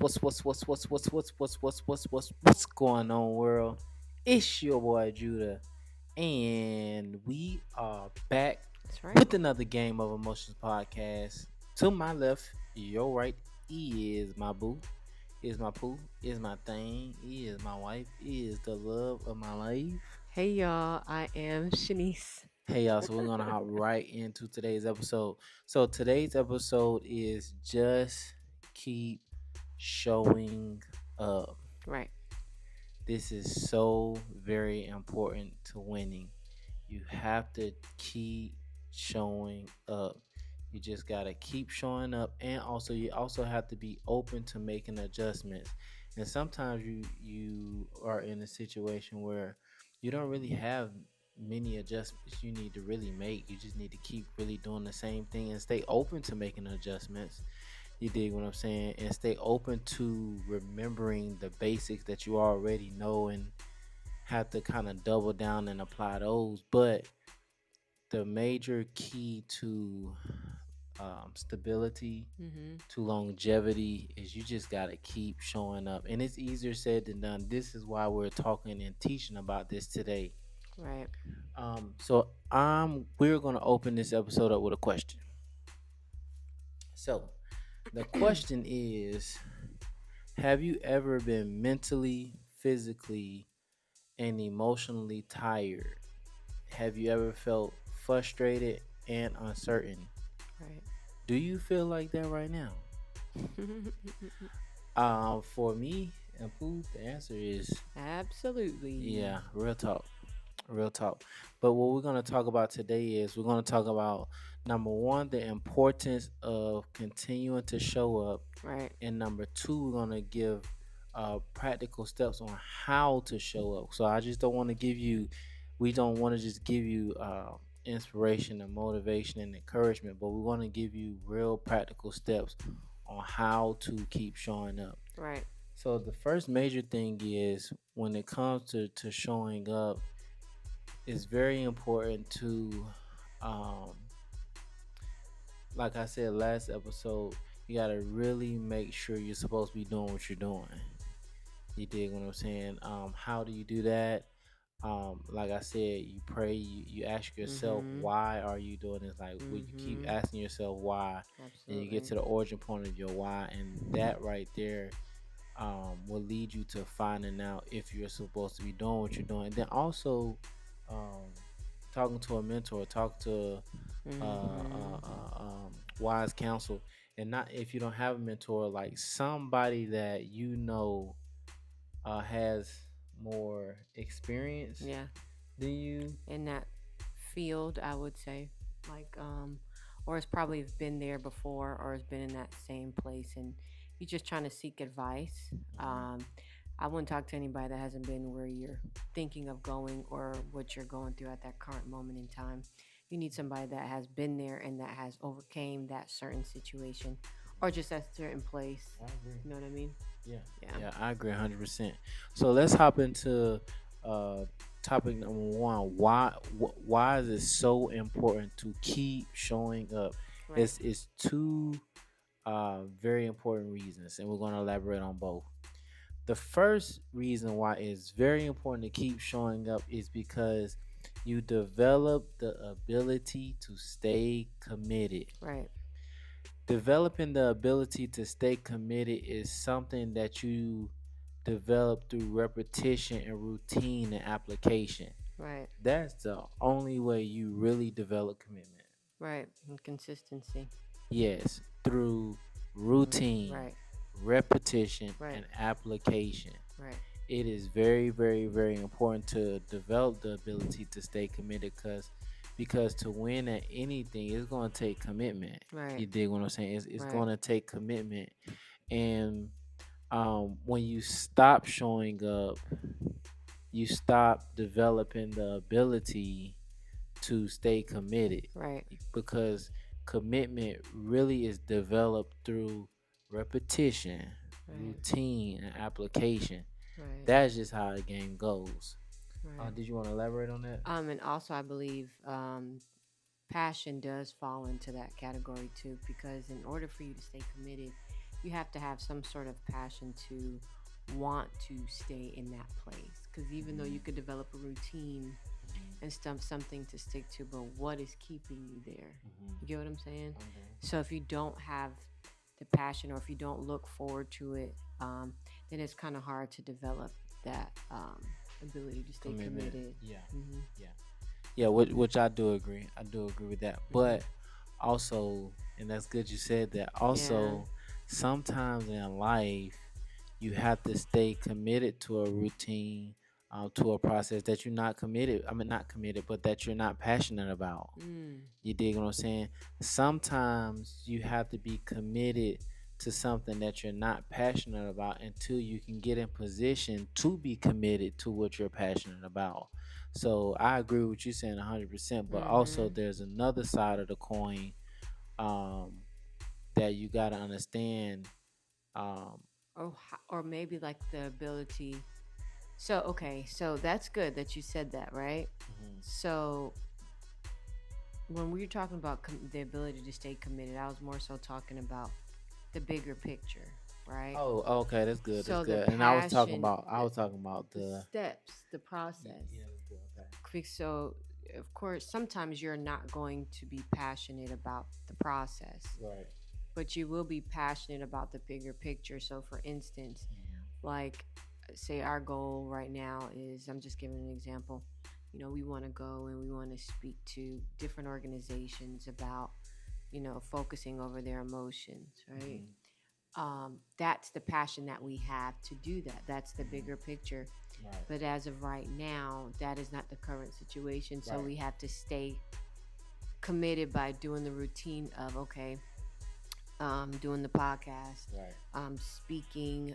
What's going on, world? It's your boy Judah, and we are back That's right. with another Game of Emotions podcast. To my left, your right is my boo, is my poo, is my thing, is my wife, is the love of my life. Hey y'all, I am Shanice. Hey y'all, so we're gonna hop right into today's episode. So today's episode is just keep showing up. Right. This is so very important to winning. You have to keep showing up. You just gotta keep showing up, and also you also have to be open to making adjustments. And sometimes you are in a situation where you don't really have many adjustments you need to really make. You just need to keep really doing the same thing and stay open to making adjustments. You dig what I'm saying? And stay open to remembering the basics that you already know and have to kind of double down and apply those. But the major key to stability, Mm-hmm. to longevity, is you just got to keep showing up. And it's easier said than done. This is why we're talking and teaching about this today. Right. So we're going to open this episode up with a question. So the question is, have you ever been mentally, physically, and emotionally tired? Have you ever felt frustrated and uncertain? Right. Do you feel like that right now? For me and Pooh, the answer is Absolutely. yeah, real talk. Real talk. But what we're going to talk about today is we're going to talk about number one, the importance of continuing to show up. Right. And number two, we're going to give practical steps on how to show up. So I just don't want to give you, we don't want to just give you inspiration and motivation and encouragement, but we want to give you real practical steps on how to keep showing up. Right. So the first major thing is when it comes to showing up, it's very important to, um, like I said last episode, you gotta really make sure you're supposed to be doing what you're doing. You dig what I'm saying? How do you do that? Like I said, you pray, you ask yourself, Mm-hmm. why are you doing this? Like, when you keep Mm-hmm. asking yourself why, and you get Absolutely. to the origin point of your why, and that right there will lead you to finding out if you're supposed to be doing what you're doing. And then also, um, talking to a mentor, talk to Mm-hmm. wise counsel, and not if you don't have a mentor, like somebody that has more experience Yeah. than you. In that field, I would say, like, or has probably been there before, or has been in that same place, and you're just trying to seek advice. Mhm. I wouldn't talk to anybody that hasn't been where you're thinking of going or what you're going through at that current moment in time. You need somebody that has been there and that has overcame that certain situation or just at a certain place. I agree. You know what I mean? Yeah, Yeah. yeah, I agree 100%. So let's hop into uh topic number one. Why is it so important to keep showing up? Right. It's two very important reasons, and we're going to elaborate on both. The first reason why it's very important to keep showing up is because you develop the ability to stay committed. Right. Developing the ability to stay committed is something that you develop through repetition and routine and application. Right. That's the only way you really develop commitment. Right. And consistency. Yes, through Mm-hmm. routine, Right. repetition, Right. and application. Right. It is very, very, very important to develop the ability to stay committed because to win at anything, it's going to take commitment. Right. You dig what I'm saying? It's Right. going to take commitment. And when you stop showing up, you stop developing the ability to stay committed Right. because commitment really is developed through repetition, Right. routine, and application. Right. That's just how the game goes. Right. Did you want to elaborate on that? And also I believe passion does fall into that category too, because in order for you to stay committed, you have to have some sort of passion to want to stay in that place. Because even though you Mhm. could develop a routine Mhm. and stuff, something to stick to, but what is keeping you there? Mhm. You get what I'm saying? Okay. So if you don't have the passion, or if you don't look forward to it, then it's kind of hard to develop that ability to stay Commitment. committed. Yeah. Hmm. Yeah. Yeah. Which I do agree. I do agree with that. Hmm. But also, and that's good you said that. Yeah. Also, sometimes in life, you have to stay committed to a routine, to a process that you're not committed. I mean, not committed, but that you're not passionate about. Mm. You dig what I'm saying? Sometimes you have to be committed to something that you're not passionate about until you can get in position to be committed to what you're passionate about. So I agree with you saying 100%, but also Hmm. there's another side of the coin, um, that you got to understand. Um, Or maybe like the ability. So okay, so that's good that you said that, right? mhm. So when we were talking about the ability to stay committed, I was more so talking about the bigger picture, right? Oh, okay, that's good. That's So the good. And I the, was talking about the the. steps, the process. Yeah, that's good. Okay. So, of course, sometimes you're not going to be passionate about the process, Right. but you will be passionate about the bigger picture. So, for instance, Mhm. like, say our goal right now is, I'm just giving an example, we want to go and we want to speak to different organizations about, focusing over their emotions, right? Mhm. That's the passion that we have to do that. That's the Mhm. bigger picture. Right. But as of right now, that is not the current situation. So Right. we have to stay committed by doing the routine of, okay, doing the podcast, Right. speaking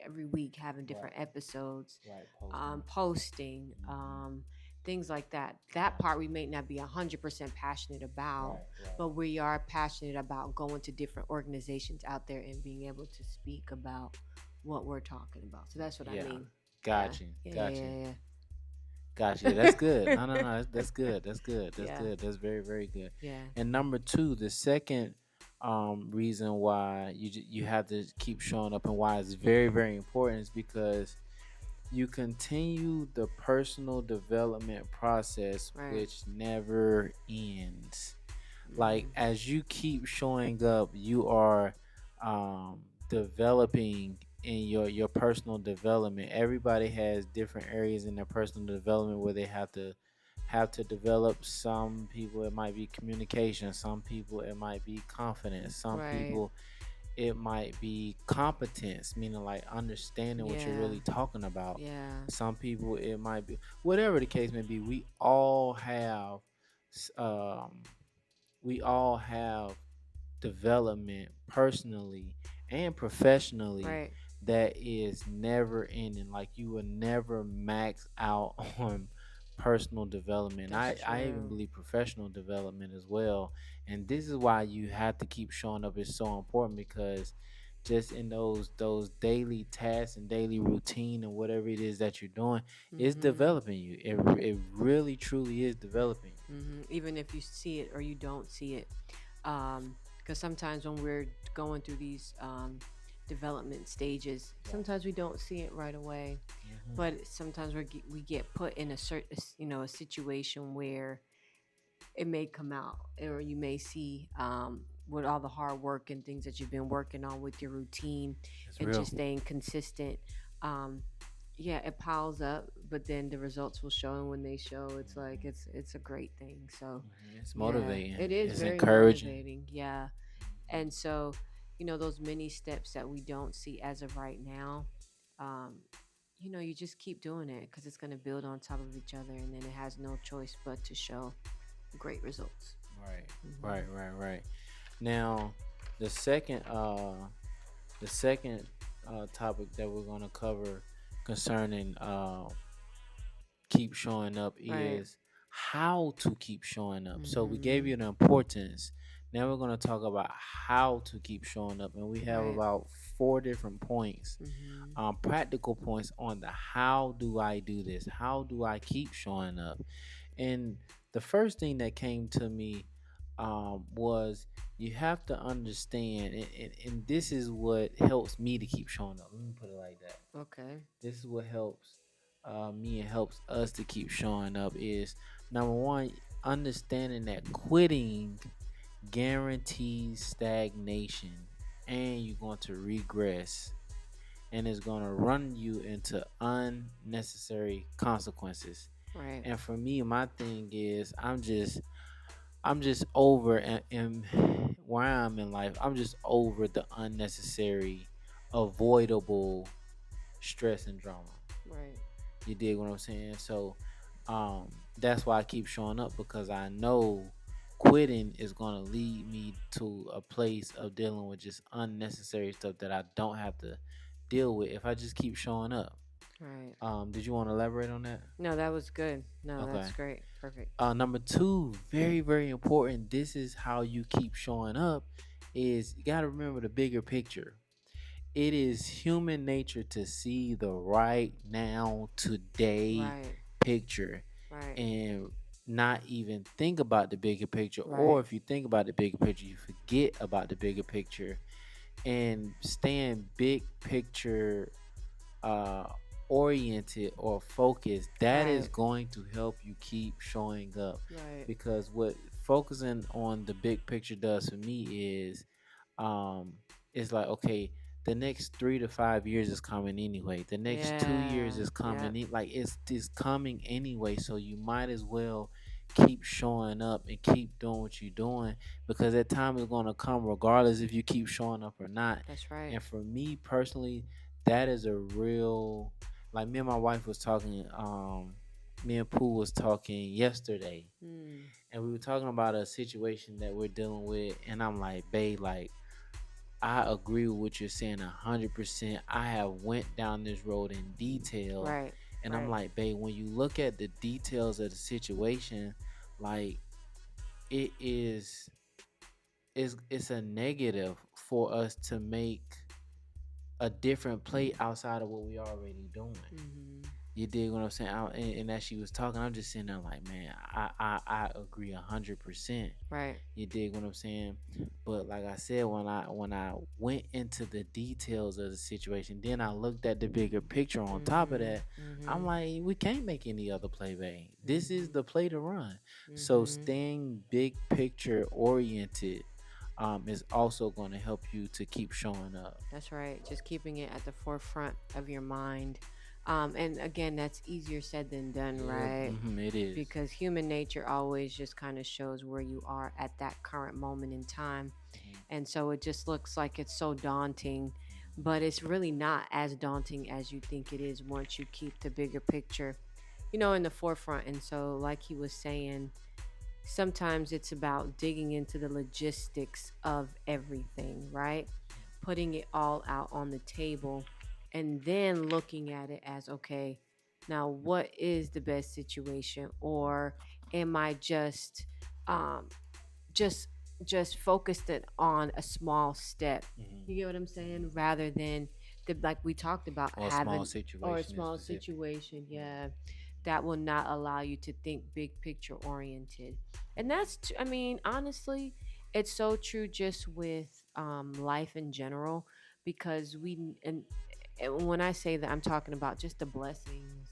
every week, having Right. different episodes, Right. Posting. posting, Mhm. things like that. That Right. part we may not be 100% passionate about, Right. Right. but we are passionate about going to different organizations out there and being able to speak about what we're talking about. So that's what I Yeah. mean. Yeah. Got you. Yeah. Got you. Yeah. Got you. Yeah, that's good. Yeah. No, no, no. That's good. That's good. That's Yeah. good. That's very, very good. Yeah. And number two, the second reason why you have to keep showing up and why it's very, very important is because you continue the personal development process, Right. which never ends. Like Hmm. as you keep showing up, you are developing in your personal development. Everybody has different areas in their personal development where they have to develop. Some people it might be communication, some people it might be confidence, some Right. people it might be competence, meaning like understanding what you're Yeah. really talking about. Yeah. Some people it might be whatever the case may be. S- um we all have development personally and professionally Right. that is never ending. Like you will never max out on personal development. That's I even true. believe professional development as well. And this is why you have to keep showing up. It's so important because just in those daily tasks and daily routine and whatever it is that you're doing, it's Hmm. developing you. It really truly is developing you. Even if you see it or you don't see it, because sometimes when we're going through these development stages, Right. sometimes we don't see it right away. Hmm. But sometimes we get put in a certain, a situation where it may come out, or you may see, with all the hard work and things that you've been working on with your routine It's and real. just staying consistent. um, yeah, it piles up, but then the results will show, and when they show, it's like Mhm. it's a great thing. So It's yeah, motivating. it is It's very encouraging. motivating. Yeah. Mhm. And so, those many steps that we don't see as of right now, um, you just keep doing it because it's going to build on top of each other, and then it has no choice but to show great results. Right, Hmm. right, right, right. Now, the second, uh, the second topic that we're gonna cover concerning keep showing up Right. is how to keep showing up. So we gave Hmm. you the importance. Now we're gonna talk about how to keep showing up, and we have Right. about four different points, Hmm. practical points on the how do I do this? How do I keep showing up? And the first thing that came to me was you have to understand, and this is what helps me to keep showing up. Let me put it like that. Okay. This is what helps me and helps us to keep showing up is number one, understanding that quitting guarantees stagnation and you're going to regress and it's going to run you into unnecessary consequences. Right. And for me, my thing is I'm just over and where I'm in life. I'm just over the unnecessary, avoidable stress and drama. Right. You dig what I'm saying? So um that's why I keep showing up because I know quitting is gonna lead me to a place of dealing with just unnecessary stuff that I don't have to deal with if I just keep showing up. Right. Did you want to elaborate on that? No, that was good. No, Okay. that's great. Perfect. Number two, very, very important. This is how you keep showing up. Is you gotta remember the bigger picture. It is human nature to see the right now, today Right. picture Right. and not even think about the bigger picture. Or Right. if you think about the bigger picture, you forget about the bigger picture and staying big picture uh oriented or focused. That is Right. going to help you keep showing up Right. because what focusing on the big picture does for me is um it's like, okay, the next 3 to 5 years is coming anyway, the next 2 years Yeah. is Yeah. coming like it's coming anyway, so you might as well keep showing up and keep doing what you're doing because that time is going to come regardless if you keep showing up or not. That's right. And for me personally, that is a real, like, me and my wife was talking, me and Pooh was talking yesterday, Mm. and we were talking about a situation that we're dealing with, and I'm like, babe, like, I agree with what you're saying 100%. I have went down this road in detail, Right. and I'm Right. like, babe, when you look at the details of the situation, like, it is it's a negative for us to make a different play outside of what we already doing. Mm-hmm. You dig what I'm saying? And as she was talking, I'm just sitting there like, man, I agree 100%. Right. You dig what I'm saying? But like I said, when I went into the details of the situation, then I looked at the bigger picture on top of Mm-hmm. that. I'm Mm-hmm. like, we can't make any other play, bang. This is Mm-hmm. the play to run. So Mm-hmm. staying big picture oriented is also going to help you to keep showing up. That's right. Just keeping it at the forefront of your mind. And again, that's easier said than done, Yeah, right? it is. Because human nature always just kind of shows where you are at that current moment in time. Mhm, And so it just looks like it's so daunting, but it's really not as daunting as you think it is once you keep the bigger picture, in the forefront. And so, like he was saying, sometimes it's about digging into the logistics of everything, right? Putting it all out on the table and then looking at it as, okay, now what is the best situation? Or am I um just just focused it on a small step? mhm. You get what I'm saying? Rather than the, like we talked about, Or a small having, or a situation in small specific. situation, Yeah. yeah, that will not allow you to think big picture oriented. And I mean, honestly, it's so true just with life in general, because and when I say that, I'm talking about just the blessings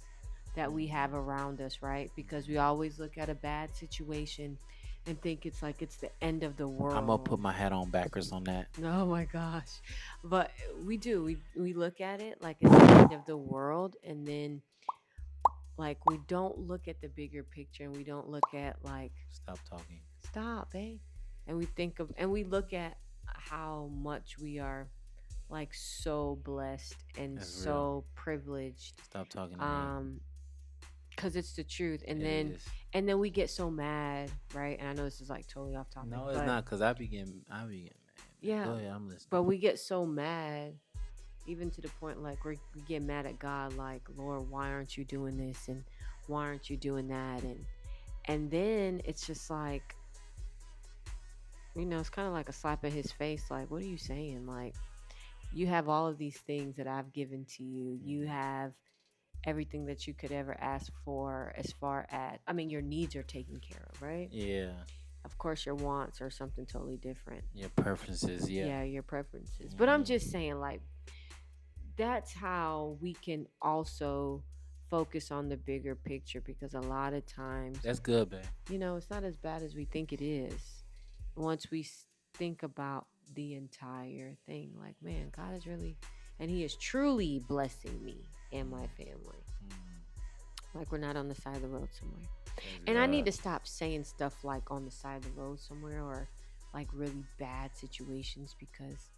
that we have Mhm. around us, right? Because we always look at a bad situation and think it's like it's the end of the I'm gonna put world. my hat on backwards on that. Oh my gosh. But we do. We look at it like it's the end of the world, and then like we don't look at the bigger picture, and we don't look at like, Stop talking. stop, eh? And we look at how much we are like so blessed and That's real. so privileged. Stop talking to me. Um because it's the truth. And It then is. we get so mad, right? And I know this is like totally off topic, No, it's but not. Cause I be getting mad, man. yeah, Go ahead. I'm listening. but we get so mad, even to the point like we get mad at God, like, Lord, why aren't you doing this, and why aren't you doing that? And then it's just like, it's kind of like a slap in his face, like, what are you saying? Like, you have all of these things that I've given to you. You Mhm. have everything that you could ever ask for, as far as, I mean, your needs are taken care of, right? Yeah. Of course, your wants are something totally different. Your preferences, yeah. Yeah, your preferences. But I'm Hmm. just saying, like, that's how we can also focus on the bigger picture because a lot of times, That's good, babe. it's not as bad as we think it is. Once we think about the entire thing, like, man, God is really, and He is truly blessing me and my family. Mm, Like, we're not on the side of the road somewhere. praise And I need God. to stop saying stuff like on the side of the road somewhere or like really bad situations because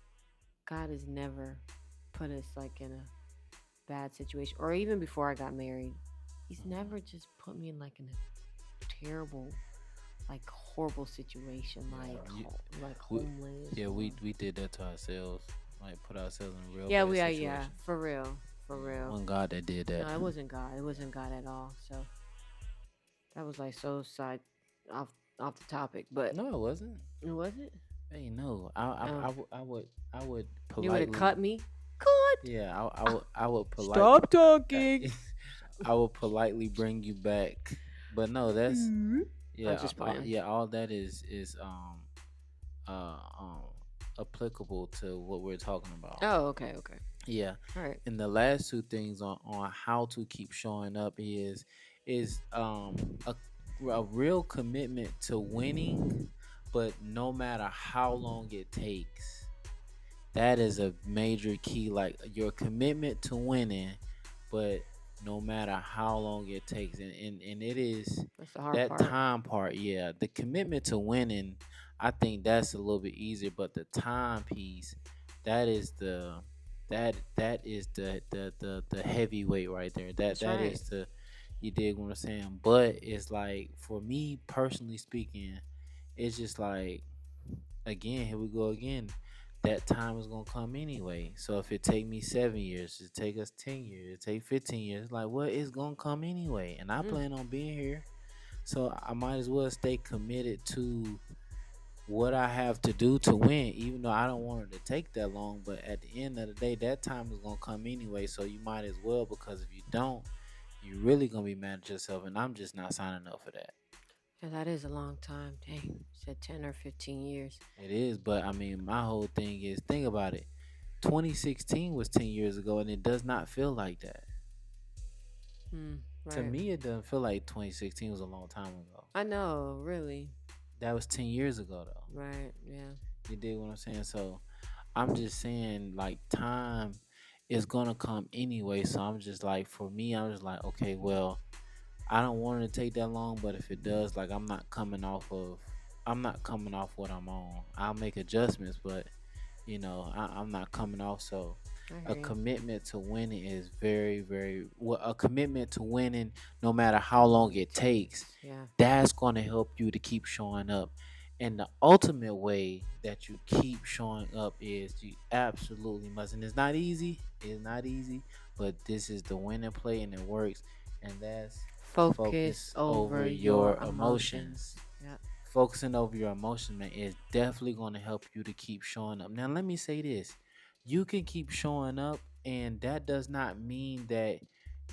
God has never put us like in a bad situation. Or even before I got married, He's never Mhm. just put me in like in a terrible, like horrible situation, Yeah, like we, homeless yeah, or we did that to ourselves. Like put ourselves in a real yeah, bad we are, yeah, situation. for real, for Yeah, it real. wasn't God that did No, that. it wasn't God. It wasn't God at all. So that was like so side off off the topic, but No, it wasn't. it wasn't. Hey, no, Oh, I would you would have politely, cut me. Cut. yeah, Ah, I would polite, stop uh, talking. I would politely bring you back. But no, that's I'm just playing. yeah, all that is uh um applicable to what we're talking about. Oh, okay, okay. Yeah, All right. and the last two things on how to keep showing up is a real commitment to winning, but no matter how long it takes. That is a major key. Like your commitment to winning, but no matter how long it takes, and it is That's the hard that part. time part. Yeah, the commitment to winning, I think that's a little bit easier, but the time piece, that is that is the heavyweight right there. That's That right. is the, you dig what I'm saying. But it's like for me personally speaking, it's just like, again, here we go again. That time is gonna come anyway. So if it take me 7 years, it take us 10 years, it take 15 years. Like, what is gonna come anyway? And I Mm, plan on being here, so I might as well stay committed to what I have to do to win. Even though I don't want it to take that long, but at the end of the day, that time is gonna come anyway. So you might as well, because if you don't, you're really gonna be mad at yourself. And I'm just not signing up for that. yeah, that is a long time. Dang, you said 10 or 15 years. It is, but I mean, my whole thing is, think about it. 2016 was 10 years ago, and it does not feel like that. Mm, To right. me, it doesn't feel like 2016 was a long time ago. I know, really. That was 10 years ago, though. Right, yeah. You dig what I'm saying? So I'm just saying, like, time is going to come anyway. So I'm just like, for me, I'm just like, okay, well, I don't want it to take that long, but if it does, like, I'm not coming off what I'm on. I'll make adjustments, but I'm not coming off. So I a hear you. commitment to winning is very, very, well, a commitment to winning, no matter how long it takes. Takes, yeah. That's going to help you to keep showing up. And the ultimate way that you keep showing up is you absolutely must. And it's not easy. It's not easy, but this is the winning play, and it works. And that's Focus focus over over your your emotions. emotions. Yeah. Focusing over your emotions, man, is definitely going to help you to keep showing up. Now, let me say this: you can keep showing up, and that does not mean that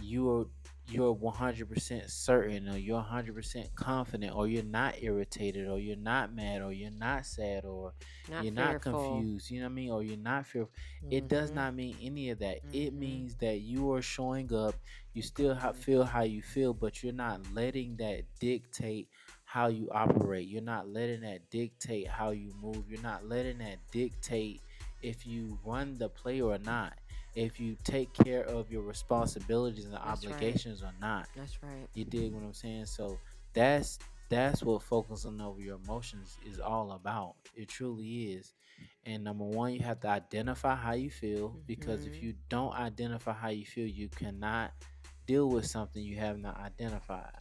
you're you're 100% certain, or you're 100% confident, or you're not irritated, or you're not mad, or you're not sad, or Not you're not fearful. confused. You know what I mean? Or you're not fearful. It does Mm-hmm. not mean any of that. It Mm-hmm. means that you are showing up. You still Mm-hmm. feel how you feel, but you're not letting that dictate how you operate. You're not letting that dictate how you move. You're not letting that dictate if you run the play or not, if you take care of your responsibilities and That's right. obligations or not. That's right. You dig what I'm saying? So that's that's what focusing over your emotions is all about. It truly is. And number one, you have to identify how you feel, because if Mm-hmm. you don't identify how you feel, you cannot deal with something you have not identified.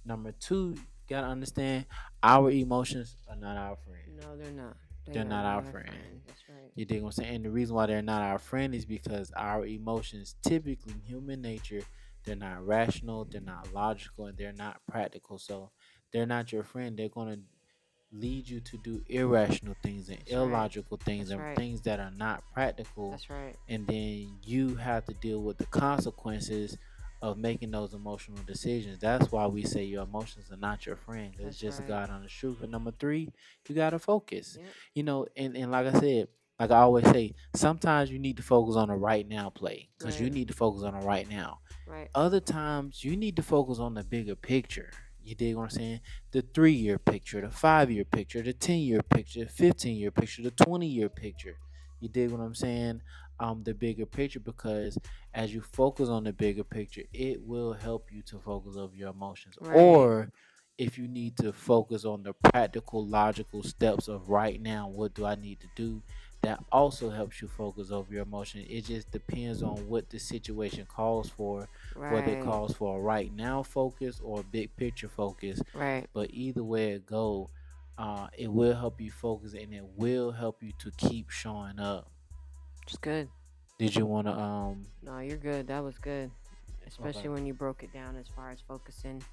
Number two, you gotta understand, our emotions are not our friend. No, they're not. They They're are not not our our friend. friend. That's right. You dig what I'm saying? And the reason why they're not our friend is because our emotions, typically in human nature, they're not rational, they're not logical, and they're not practical. So they're not your friend. They're gonna lead you to do irrational things and That's right. illogical things That's and right. things that are not practical. That's right. And then you have to deal with the consequences of making those emotional decisions. That's why we say your emotions are not your friend. It's That's just a right. God on the truth. And number three, you gotta focus. Yep. And like I said, like I always say, sometimes you need to focus on the right now play because you Right. need to focus on the right now. Right. Other times you need to focus on the bigger picture. You dig what I'm saying? The 3 year picture, the 5 year picture, the 10 year picture, the 15 year picture, the 20 year picture. You dig what I'm saying? The bigger picture, because as you focus on the bigger picture, it will help you to focus over your emotions. Right. Or if you need to focus on the practical, logical steps of right now, what do I need to do? That also helps you focus over your emotion. It just depends on what the situation calls for, whether it Right. calls for a right now focus or a big picture focus. Right. But either way it go, it will help you focus and it will help you to keep showing up. It's good. Did you want to No, you're good. That was good. Okay. Especially when you broke it down as far as focusing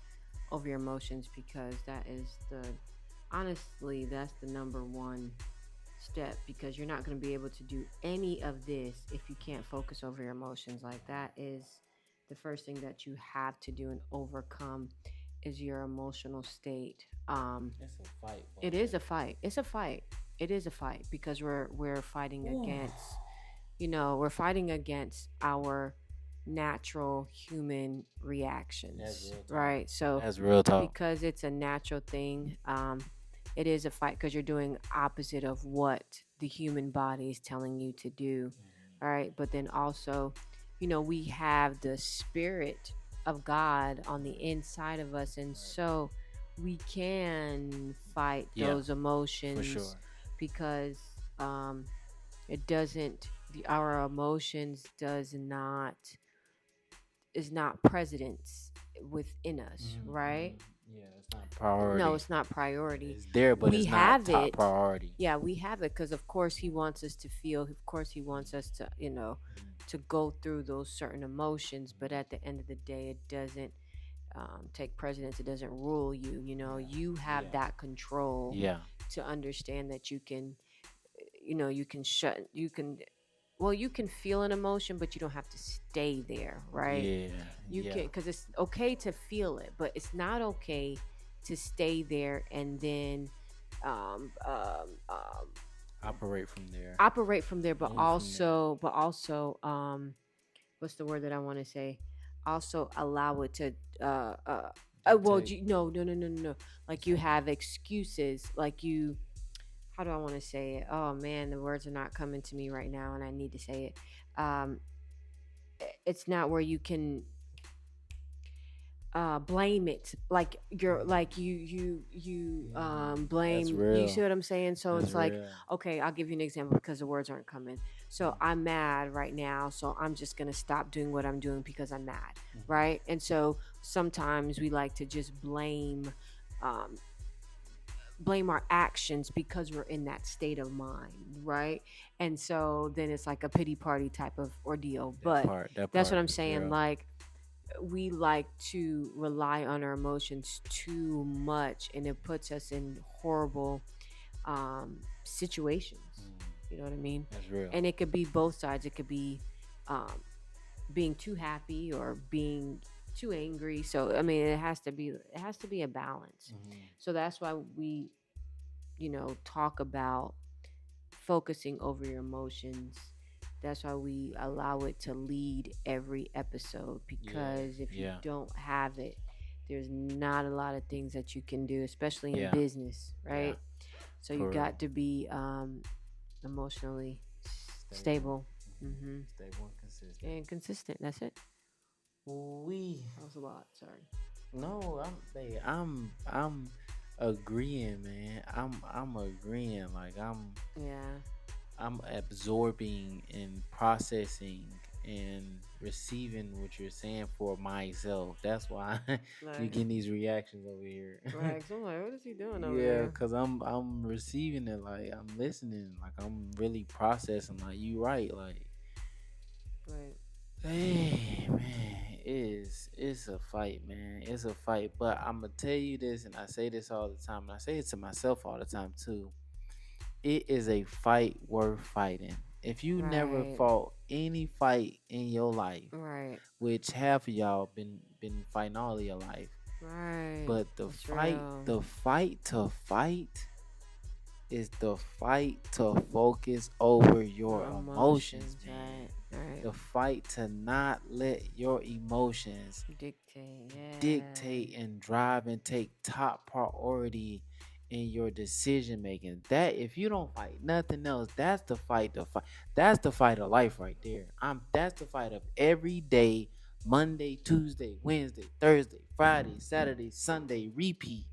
over your emotions, because that is the honestly, that's the number one step, because you're not going to be able to do any of this if you can't focus over your emotions. Like, that is the first thing that you have to do and overcome is your emotional state. It's a fight, It boy. is a fight. It's a fight. It is a fight because we're fighting Ooh. against, we're fighting against our natural human That's reactions, real talk. right? So That's real talk. because it's a natural thing, it is a fight because you're doing opposite of what the human body is telling you to do. All right, but then also, we have the spirit of God on the inside of us, and Right. so we can fight Yeah, those for emotions sure. because um, it doesn't. Our emotions does not is not precedence within us, right? Yeah, it's not No, priority. it's not priority. It's there, but We it's not have top it. priority. Yeah, we have it because, of course, he wants us to feel. Of course, he wants us to, to go through those certain emotions. But at the end of the day, it doesn't take precedence. It doesn't rule you. Yeah, You have yeah, that control yeah, to understand that you can, you can shut, you can, well, you can feel an emotion, but you don't have to stay there, right? yeah, You yeah. can, because it's okay to feel it, but it's not okay to stay there and then um, um, um, Operate from there. operate from there, but Move from there. also, what's the word that I want to say? Also allow it to, uh, uh, well, Dictate. no, no, no, no, no, no. Like, you have excuses, like you. How do I want to say it? Oh man, the words are not coming to me right now, and I need to say it. Um, it's not where you can blame it, like you're like you That's blame, you see real. what I'm saying? So That's it's like, real. okay, I'll give you an example because the words aren't coming. So I'm mad right now, so I'm just gonna stop doing what I'm doing because I'm mad, right? And so sometimes we like to just um blame our actions because we're in that state of mind, right? And so then it's like a pity party type of ordeal. That But part. That that's what part I'm is saying, real. like, we like to rely on our emotions too much, and it puts us in horrible situations. You know what I mean? That's real. And it could be both sides. It could be um, being too happy or being too angry. So I mean, it has to be a balance. So that's why we, talk about focusing over your emotions. That's why we allow it to lead every episode, Yeah, because if you yeah, don't have it, there's not a lot of things that you can do, especially in yeah, business, yeah. right? So you For real. got to be emotionally Stable. stable, Stable and consistent. and consistent. That's it. We That was a lot. Sorry. no, I'm agreeing, man. I'm agreeing. Like Yeah. I'm absorbing and processing and receiving what you're saying for myself. That's why you're Like, getting these reactions over here. right. So I'm like, what is he doing over Yeah, here? cause I'm receiving it, like I'm listening, like I'm really processing. Like you right, like Right. hey man, it's a fight, man. It's a fight. But I'm gonna tell you this, and I say this all the time, and I say it to myself all the time too. It is a fight worth fighting. If you never Right. fought any fight in your life, Right. which half of y'all been fighting all of your life, Right. but That's real. the fight to fight is the fight to focus over your Your emotions, emotions, man. right? Right. The fight to not let your emotions Dictate. Yeah. dictate and drive and take top priority in your decision making. That if you don't fight nothing else, that's the fight. The fight. That's the fight of life right there. That's the fight of every day. Monday, Tuesday, Wednesday, Thursday, Friday, Saturday, Sunday, repeat.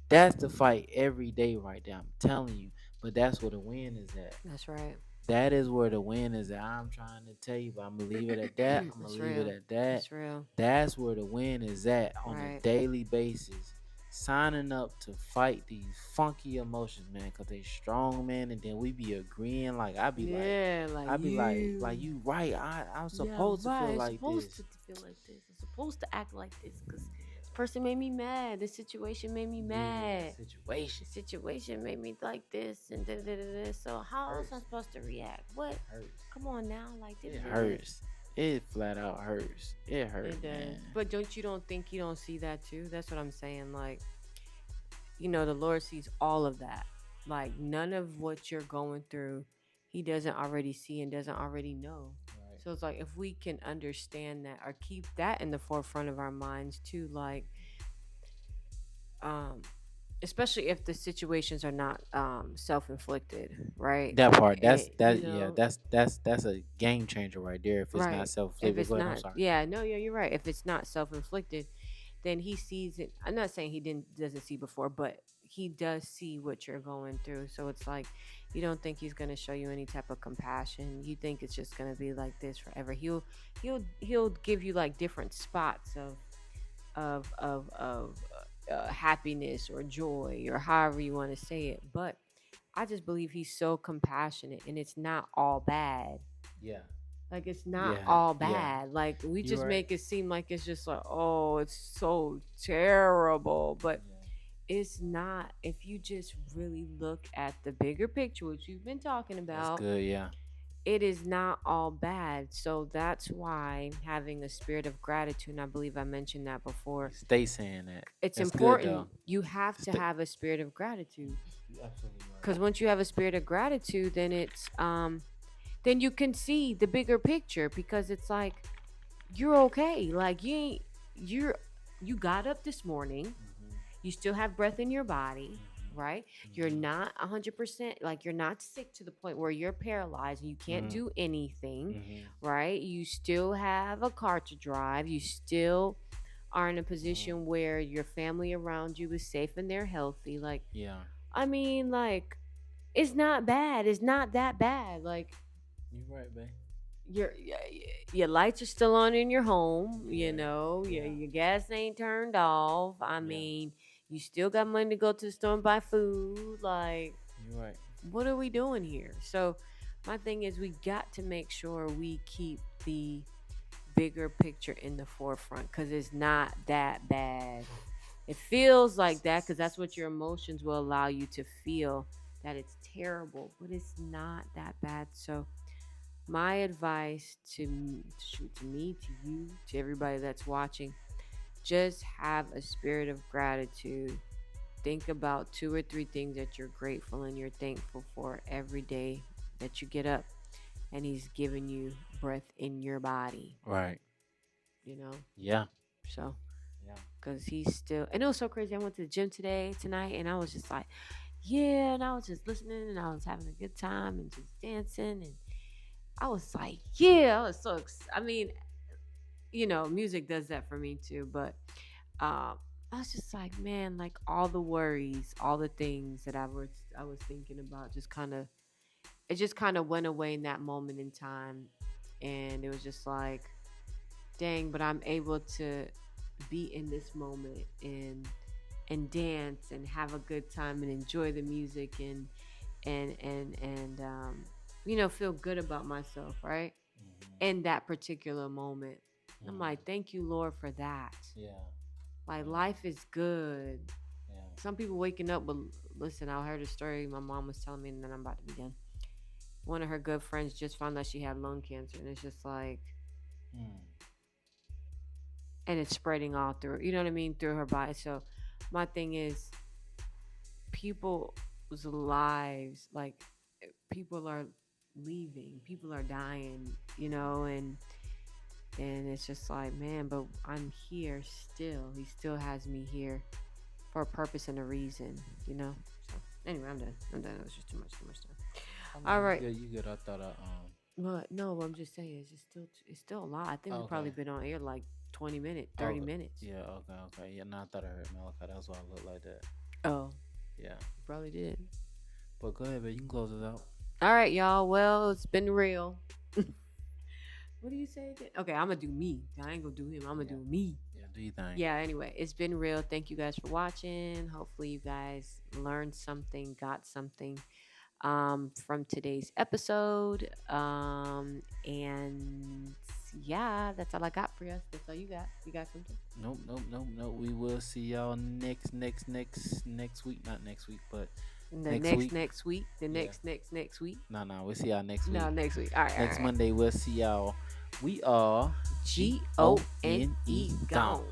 That's the fight every day right there. I'm telling you. But that's where the win is at. That's right. That is where the win is at. I'm trying to tell you, but I'm gonna leave it at that. I'm gonna That's leave it real. at that. That's real. That's where the win is at on a Right. daily basis. Signing up to fight these funky emotions, man, cause they strong, man. And then we be agreeing, like Yeah, like I be like you. you right. I'm Yeah, supposed to right. feel It's like supposed this. to feel like this. It's supposed to act like this because this person made me mad. This situation made me Yeah, mad. situation The situation made me like this and da da da da. So how else hurts. I'm supposed to react? What? Hurts. Come on now, like da It da da da. hurts. It flat out hurts. It hurts, It does. man. But don't think you don't see that too? That's what I'm saying. Like, the Lord sees all of that. Like none of what you're going through, he doesn't already see and doesn't already know. Right. So it's like if we can understand that or keep that in the forefront of our minds too, like um especially if the situations are not self-inflicted, right? That part, You know, that's a game changer right there. If it's not right. self If inflicted, it's go ahead. I'm not, sorry. yeah, no, yeah, you're right. If it's not self-inflicted, then he sees it. I'm not saying he doesn't see before, but he does see what you're going through. So it's like you don't think he's going to show you any type of compassion. You think it's just going to be like this forever. He'll give you like different spots of happiness or joy or however you want to say it. But I just believe he's so compassionate and it's not all bad. Yeah, Like it's not yeah, all yeah. bad. Like we You're just right. make it seem like it's just like, oh, it's so terrible. But Yeah, it's not. If you just really look at the bigger picture, which you've been talking that's about, good. Yeah, it is not all bad. So that's why having a spirit of gratitude, and I believe I mentioned that before, stay saying that. it's That's good important. though. You have to Stay. have a spirit of gratitude. You're absolutely Because right. once you have a spirit of gratitude, then you can see the bigger picture because it's like you're okay. Like you're you got up this morning. Mhm, You still have breath in your body, mhm, right? You're mhm, not 100%, like you're not sick to the point where you're paralyzed and you can't mhm, do anything, mhm, right? You still have a car to drive. You still are in a mhm. position where your family around you is safe and they're healthy. Like, Yeah, I mean, like it's not bad. It's not that bad. Like you're right, babe. your lights are still on in your home. You're right. Your Yeah, your gas ain't turned off. I yeah. mean, you still got money to go to the store and buy food. Like, You're right. what are we doing here? So, my thing is, we got to make sure we keep the bigger picture in the forefront because it's not that bad. It feels like that because that's what your emotions will allow you to feel, that it's terrible, but it's not that bad. So, my advice to me, to you, to everybody that's watching, just have a spirit of gratitude. Think about two or three things that you're grateful and you're thankful for every day that you get up and he's giving you breath in your body, Right. you know? Yeah. So, Yeah. because he's still, and it was so crazy. I went to the gym tonight, and I was just like, yeah, and I was just listening and I was having a good time and just dancing. And I was like, yeah, I was so, I mean, music does that for me too, but I was just like, man, like all the worries, all the things that I was thinking about just kind of it just kind of went away in that moment in time. And it was just like, dang, but I'm able to be in this moment and dance and have a good time and enjoy the music and feel good about myself, right? Mhm. In that particular moment. I'm Mhm. like, thank you, Lord, for that. Yeah. Like Yeah. life is good. Yeah. Some people waking up, but listen, I heard a story my mom was telling me, and then I'm about to be done. one of her good friends just found out she had lung cancer, and it's just like, Mm. and it's spreading all through, you know what I mean, through her body. So my thing is, people's lives, like, people are leaving, people are dying, and it's just like, man, but I'm here still. He still has me here for a purpose and a reason. So anyway, I'm done. It was just too much time. I All mean, you right. good. You good. I thought But no, I'm just saying, it's still a lot. I think we've probably Okay. been on air like 20 minutes, 30 Okay. minutes. Yeah. Okay. Okay. Yeah. No, I thought I heard Malachi. That's why I looked like that. Oh, Yeah. you probably did. But go ahead, babe. You can close us out. All right, y'all. Well, it's been real. What do you say again? Okay, I'm gonna do me. I ain't gonna do him. I'm gonna Yeah. do me. Yeah. Do you think? Yeah, anyway, it's been real. Thank you guys for watching. Hopefully you guys learned something, got something from today's episode. And yeah, that's all I got for us. That's all you got. You got something? Nope. Nope. Nope. Nope. We will see y'all next week. Not next week, but The next next week. next week. The Yeah. next week. No. We'll see y'all next No, week. next week. All right, all Next right. Monday, we'll see y'all. We are GONE GONE gone. gone.